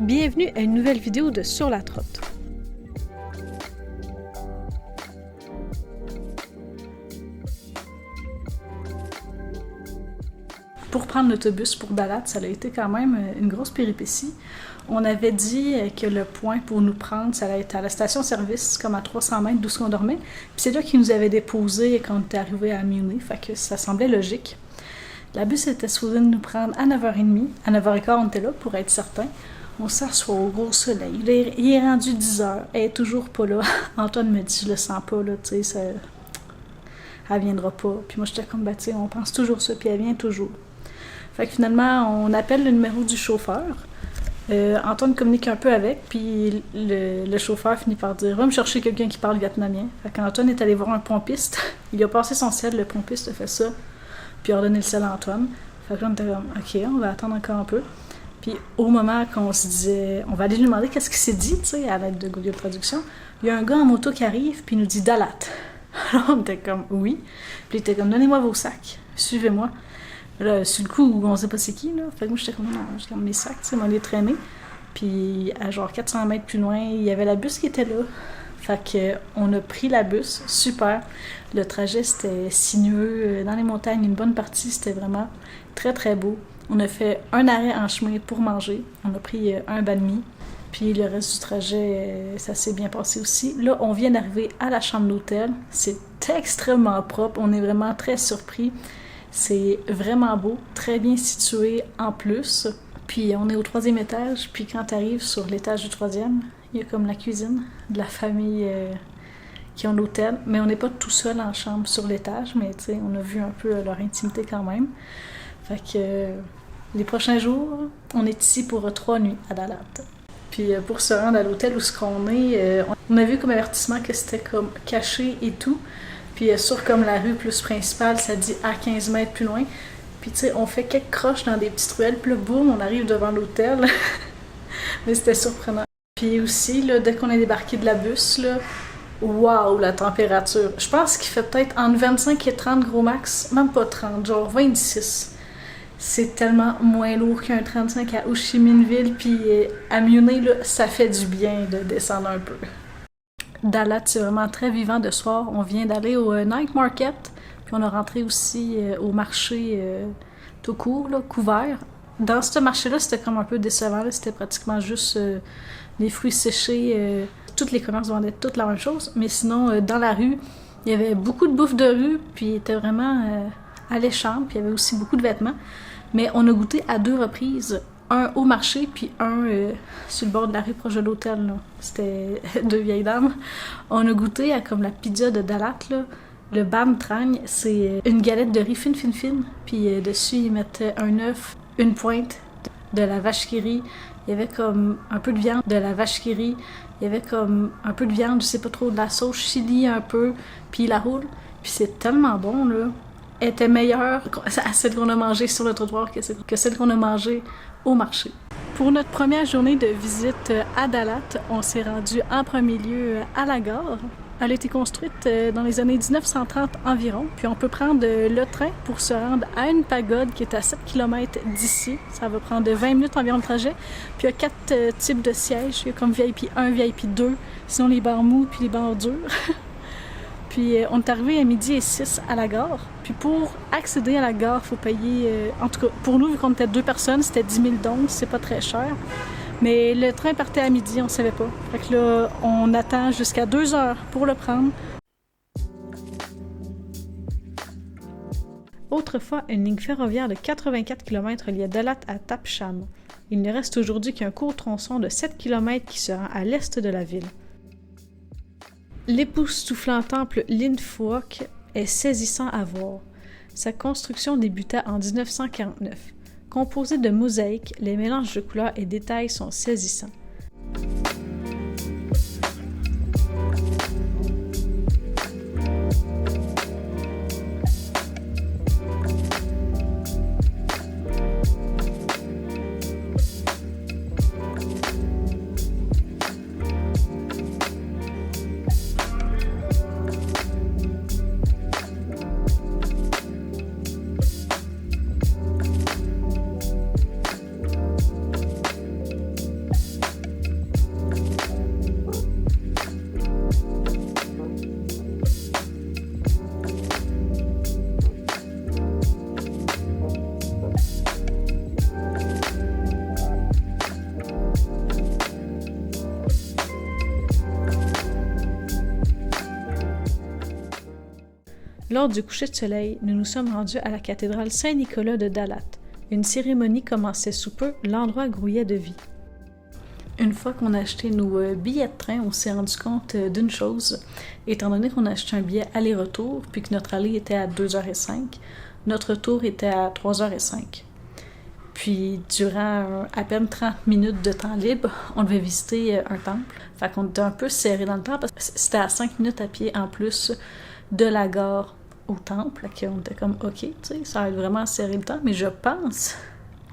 Bienvenue à une nouvelle vidéo de Sur la Trotte. Pour prendre l'autobus pour Dalat, ça a été quand même une grosse péripétie. On avait dit que le point pour nous prendre, ça allait être à la station-service, comme à 300 mètres d'où on dormait. Puis c'est là qu'ils nous avaient déposé quand on était arrivé à Muni, fait que ça semblait logique. La bus était supposée nous prendre à 9h30. À 9h15, on était là pour être certain. On s'assoit au gros soleil. Il est rendu 10h. Elle est toujours pas là. Antoine me dit, je le sens pas, là, tu sais, ça... elle viendra pas. Puis moi, j'étais comme, tu sais, on pense toujours ça, puis elle vient toujours. Fait que finalement, on appelle le numéro du chauffeur. Antoine communique un peu avec, puis le chauffeur finit par dire « Va me chercher quelqu'un qui parle vietnamien. » Fait qu'Antoine est allé voir un pompiste. Il a passé son sel, le pompiste a fait ça, puis il a redonné le sel à Antoine. Fait que là, on était comme « Ok, on va attendre encore un peu. » Puis au moment qu'on se disait « On va aller lui demander qu'est-ce qu'il s'est dit, tu sais, à l'aide de Google Traduction. » Il y a un gars en moto qui arrive, puis il nous dit « Dalat. » Alors on était comme « Oui. » Puis il était comme « Donnez-moi vos sacs, suivez-moi. » Là, sur le coup, on sait pas c'est qui, là. Fait que moi, j'étais comme, non, j'ai comme mes sacs, tu sais, on les traînés. Puis, à genre 400 mètres plus loin, il y avait la bus qui était là. Fait que, on a pris la bus, super. Le trajet, c'était sinueux, dans les montagnes, une bonne partie, c'était vraiment très, très beau. On a fait un arrêt en chemin pour manger. On a pris un banh mi. Puis, le reste du trajet, ça s'est bien passé aussi. Là, on vient d'arriver à la chambre d'hôtel. C'est extrêmement propre. On est vraiment très surpris. C'est vraiment beau, très bien situé en plus. Puis on est au 3e étage, puis quand tu arrives sur l'étage du 3e, il y a comme la cuisine de la famille qui ont l'hôtel. Mais on n'est pas tout seul en chambre sur l'étage, mais tu sais, on a vu un peu leur intimité quand même. Fait que les prochains jours, on est ici pour 3 nuits à Dalat. Puis pour se rendre à l'hôtel où on est, on a vu comme avertissement que c'était comme caché et tout. Puis sur comme la rue plus principale, ça dit à 15 mètres plus loin. Puis tu sais, on fait quelques croches dans des petites ruelles, puis là, boum, on arrive devant l'hôtel. Mais c'était surprenant. Puis aussi, là, dès qu'on est débarqué de la bus, là, waouh, la température. Je pense qu'il fait peut-être entre 25 et 30 gros max, même pas 30, genre 26. C'est tellement moins lourd qu'un 35 à Ho Chi Minh Ville, puis à Muni, là, ça fait du bien de descendre un peu. Dalat, c'est vraiment très vivant de soir. On vient d'aller au Night Market, puis on a rentré aussi au marché tout court, là, couvert. Dans ce marché-là, c'était comme un peu décevant. Là. C'était pratiquement juste des fruits séchés. Tous les commerces vendaient toutes la même chose. Mais sinon, dans la rue, il y avait beaucoup de bouffe de rue, puis il était vraiment alléchant. Puis il y avait aussi beaucoup de vêtements. Mais on a goûté à 2 reprises. Un au marché, puis un sur le bord de la rue proche de l'hôtel. Là. C'était 2 vieilles dames. On a goûté à comme la pizza de Dalat, là. Le banh trang, c'est une galette de riz fine. Puis dessus, ils mettaient un œuf, une pointe de la vache qui rit. Il y avait comme un peu de viande de la vache qui rit. Il y avait comme un peu de viande, je sais pas trop, de la sauce chili un peu. Puis il la roule. Puis c'est tellement bon, là. Elle était meilleure à celle qu'on a mangée sur le trottoir que celle qu'on a mangée au marché. Pour notre première journée de visite à Dalat, on s'est rendu en premier lieu à la gare. Elle a été construite dans les années 1930 environ, puis on peut prendre le train pour se rendre à une pagode qui est à 7 km d'ici. Ça va prendre 20 minutes environ de trajet. Puis il y a 4 types de sièges. Il y a comme VIP 1, VIP 2, sinon les bancs mous puis les bancs durs. Puis on est arrivé à 12h06 à la gare. Puis pour accéder à la gare, il faut payer... en tout cas, pour nous, vu qu'on était 2 personnes, c'était 10 000 $, c'est pas très cher. Mais le train partait à midi, on savait pas. Fait que là, on attend jusqu'à 2 heures pour le prendre. Autrefois, une ligne ferroviaire de 84 km reliait Dalat à Thap Cham. Il ne reste aujourd'hui qu'un court tronçon de 7 km qui se rend à l'est de la ville. L'époustouflant temple Linh Phuoc est saisissant à voir. Sa construction débuta en 1949. Composé de mosaïques, les mélanges de couleurs et détails sont saisissants. Lors du coucher de soleil, nous nous sommes rendus à la cathédrale Saint-Nicolas de Dalat. Une cérémonie commençait sous peu, l'endroit grouillait de vie. Une fois qu'on a acheté nos billets de train, on s'est rendu compte d'une chose. Étant donné qu'on a acheté un billet aller-retour, puis que notre aller était à 2h05, notre retour était à 3h05. Puis, durant à peine 30 minutes de temps libre, on devait visiter un temple. Fait qu'on était un peu serré dans le temps parce que c'était à 5 minutes à pied en plus de la gare au temple. Fait qu'on était comme, OK, tu sais, ça va être vraiment serré le temps. Mais je pense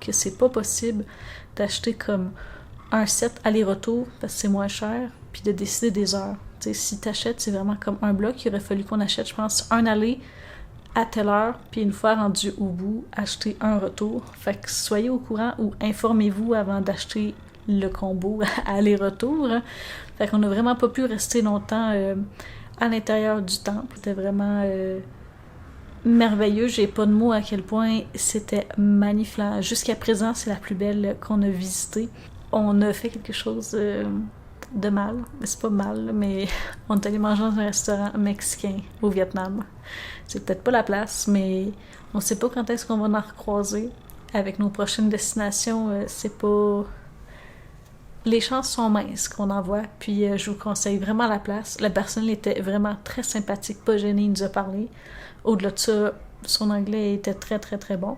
que c'est pas possible d'acheter comme un set aller-retour parce que c'est moins cher, puis de décider des heures. Tu sais, si t'achètes, c'est vraiment comme un bloc. Il aurait fallu qu'on achète, je pense, un aller à telle heure, puis une fois rendu au bout, acheter un retour. Fait que soyez au courant ou informez-vous avant d'acheter le combo aller-retour. Fait qu'on n'a vraiment pas pu rester longtemps à l'intérieur du temple. C'était vraiment merveilleux. J'ai pas de mots à quel point c'était magnifique. Jusqu'à présent, c'est la plus belle qu'on a visitée. On a fait quelque chose de mal. C'est pas mal, mais on est allé manger dans un restaurant mexicain au Vietnam. C'est peut-être pas la place, mais on sait pas quand est-ce qu'on va en recroiser. Avec nos prochaines destinations, c'est pas... Les chances sont minces qu'on en voit, puis je vous conseille vraiment la place. La personne était vraiment très sympathique, pas gênée, il nous a parlé. Au-delà de ça, son anglais était très très très bon.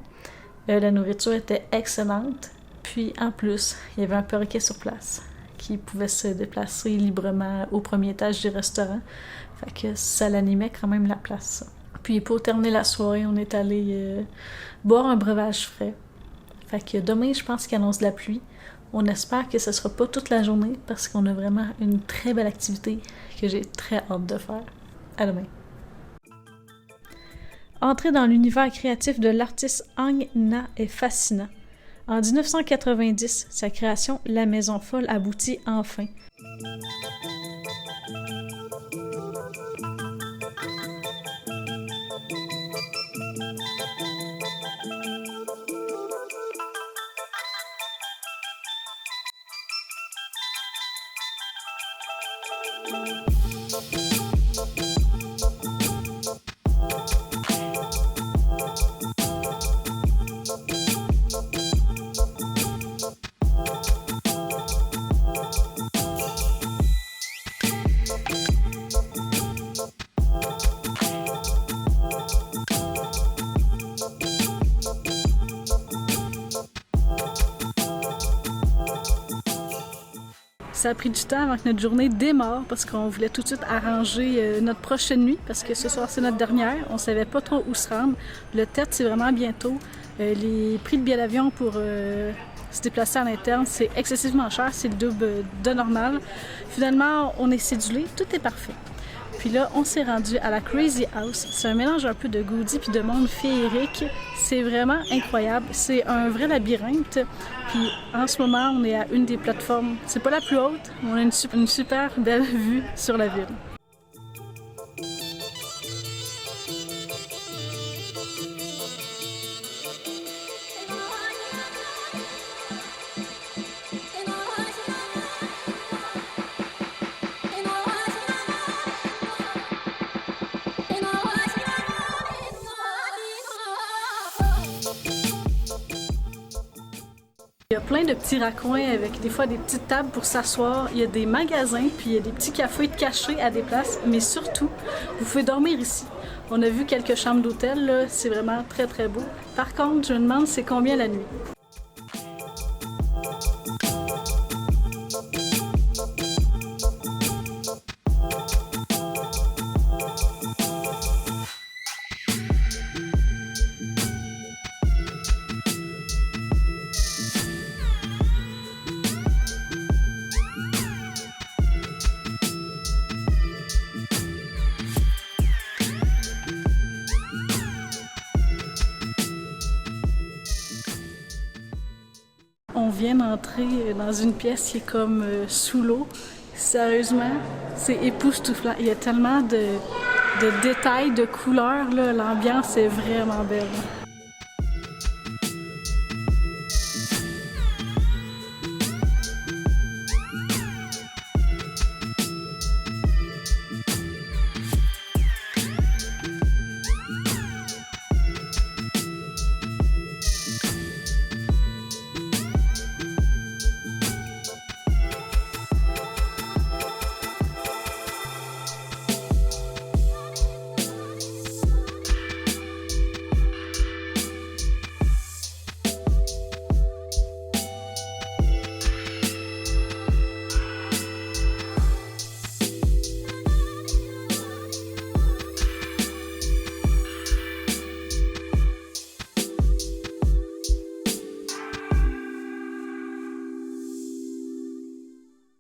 La nourriture était excellente, puis en plus, il y avait un perroquet sur place qui pouvait se déplacer librement au premier étage du restaurant. Fait que ça l'animait quand même la place. Puis pour terminer la soirée, on est allé boire un breuvage frais. Fait que demain, je pense qu'il annonce de la pluie. On espère que ce sera pas toute la journée parce qu'on a vraiment une très belle activité que j'ai très hâte de faire. À demain. Entrer dans l'univers créatif de l'artiste Ang Na est fascinant. En 1990, sa création La Maison Folle aboutit enfin. Ça a pris du temps avant que notre journée démarre parce qu'on voulait tout de suite arranger notre prochaine nuit parce que ce soir c'est notre dernière. On savait pas trop où se rendre. Le TED c'est vraiment bientôt. Les prix de billets d'avion pour se déplacer à l'interne c'est excessivement cher, c'est le double de normal. Finalement on est cédulé, tout est parfait. Puis là, on s'est rendu à la Crazy House. C'est un mélange un peu de goodies puis de monde féerique. C'est vraiment incroyable. C'est un vrai labyrinthe. Puis en ce moment, on est à une des plateformes. C'est pas la plus haute, mais on a une super belle vue sur la ville. Il y a plein de petits raccoins avec des fois des petites tables pour s'asseoir. Il y a des magasins, puis il y a des petits cafés cachés à des places. Mais surtout, vous pouvez dormir ici. On a vu quelques chambres d'hôtel, là. C'est vraiment très très beau. Par contre, je me demande c'est combien la nuit. On vient d'entrer dans une pièce qui est comme sous l'eau. Sérieusement, c'est époustouflant. Il y a tellement de détails, de couleurs, là. L'ambiance est vraiment belle.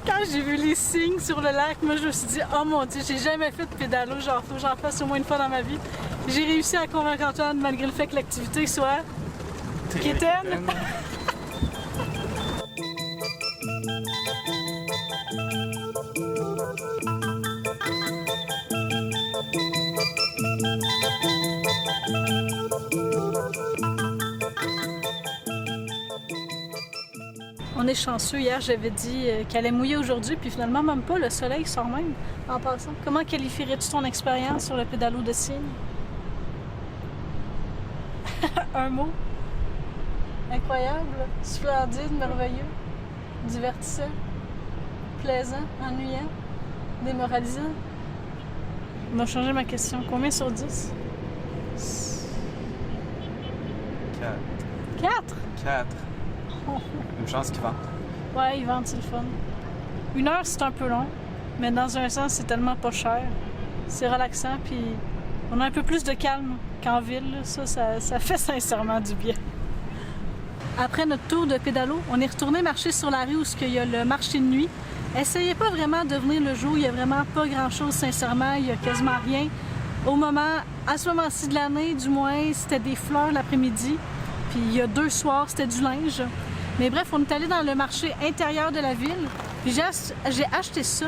Quand j'ai vu les signes sur le lac, moi je me suis dit, oh mon Dieu, j'ai jamais fait de pédalo, genre faut que j'en fasse au moins une fois dans ma vie. J'ai réussi à convaincre Antoine malgré le fait que l'activité soit quétaine. On est chanceux. Hier, j'avais dit qu'elle allait mouiller aujourd'hui, puis finalement, même pas. Le soleil sort même en passant. Comment qualifierais-tu ton expérience sur le pédalo de cygne? Un mot? Incroyable, splendide, merveilleux, divertissant, plaisant, ennuyant, démoralisant. On va changer ma question. Combien sur 10? 4. 4? 4. Une chance qu'ils vendent. Ouais, ils vendent, c'est le fun. 1 heure, c'est un peu long, mais dans un sens, c'est tellement pas cher. C'est relaxant, puis on a un peu plus de calme qu'en ville. Ça fait sincèrement du bien. Après notre tour de pédalo, on est retourné marcher sur la rue où il y a le marché de nuit. Essayez pas vraiment de venir le jour, il y a vraiment pas grand-chose, sincèrement, il y a quasiment rien. À ce moment-ci de l'année, du moins, c'était des fleurs l'après-midi. Puis il y a 2 soirs, c'était du linge. Mais bref, on est allé dans le marché intérieur de la ville. Puis j'ai acheté ça.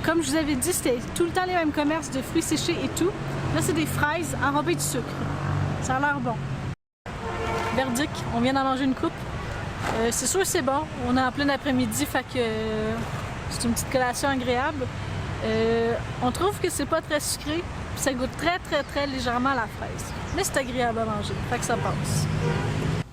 Comme je vous avais dit, c'était tout le temps les mêmes commerces de fruits séchés et tout. Là, c'est des fraises enrobées de sucre. Ça a l'air bon. Verdict, on vient d'en manger une coupe. C'est sûr que c'est bon. On est en plein après-midi, fait que c'est une petite collation agréable. On trouve que c'est pas très sucré. Puis ça goûte très légèrement à la fraise. Mais c'est agréable à manger, fait que ça passe.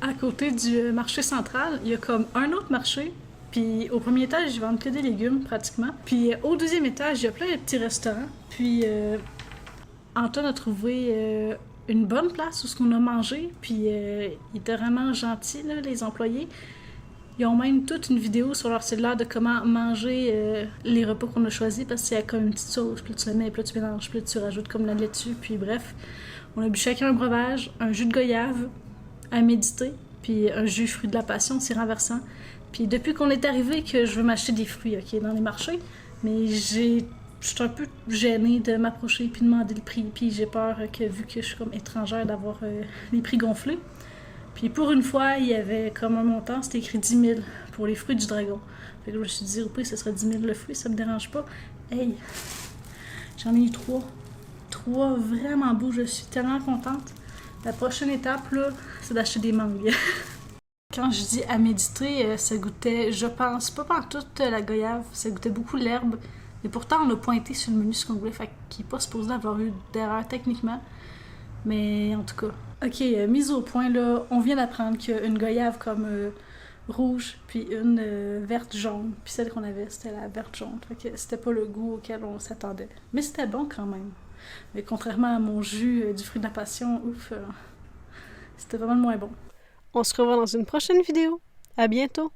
À côté du marché central, il y a comme un autre marché. Puis au premier étage, ils vendent que des légumes pratiquement. Puis au deuxième étage, il y a plein de petits restaurants. Puis Antoine a trouvé une bonne place où on a mangé. Puis il était vraiment gentil, là, les employés. Ils ont même toute une vidéo sur leur cellulaire de comment manger les repas qu'on a choisis parce qu'il y a comme une petite sauce, puis là, tu la mets, puis là, tu mélanges, puis là, tu rajoutes comme la laitue, puis bref. On a bu chacun un breuvage, un jus de goyave à méditer, puis un jus fruit de la passion, c'est renversant. Puis depuis qu'on est arrivé que je veux m'acheter des fruits, ok, dans les marchés, mais je suis un peu gênée de m'approcher puis demander le prix, puis j'ai peur que, vu que je suis comme étrangère, d'avoir les prix gonflés. Puis pour une fois, il y avait comme un montant, c'était écrit 10 000 pour les fruits du dragon. Fait que je me suis dit, au pire, ce serait 10 000 le fruit, ça me dérange pas. Hey, j'en ai eu 3. 3 vraiment beaux, je suis tellement contente. La prochaine étape, là, c'est d'acheter des mangues. Quand je dis à méditer, ça goûtait, je pense, pas toute la goyave, ça goûtait beaucoup l'herbe. Et pourtant, on a pointé sur le menu ce qu'on voulait, fait qu'il n'est pas supposé avoir eu d'erreur techniquement. Mais en tout cas. Ok, mise au point, là, on vient d'apprendre qu'il y a une goyave comme rouge, puis une verte jaune. Puis celle qu'on avait, c'était la verte jaune. Fait que c'était pas le goût auquel on s'attendait. Mais c'était bon quand même. Mais contrairement à mon jus du fruit de la passion, ouf, c'était vraiment le moins bon. On se revoit dans une prochaine vidéo. À bientôt!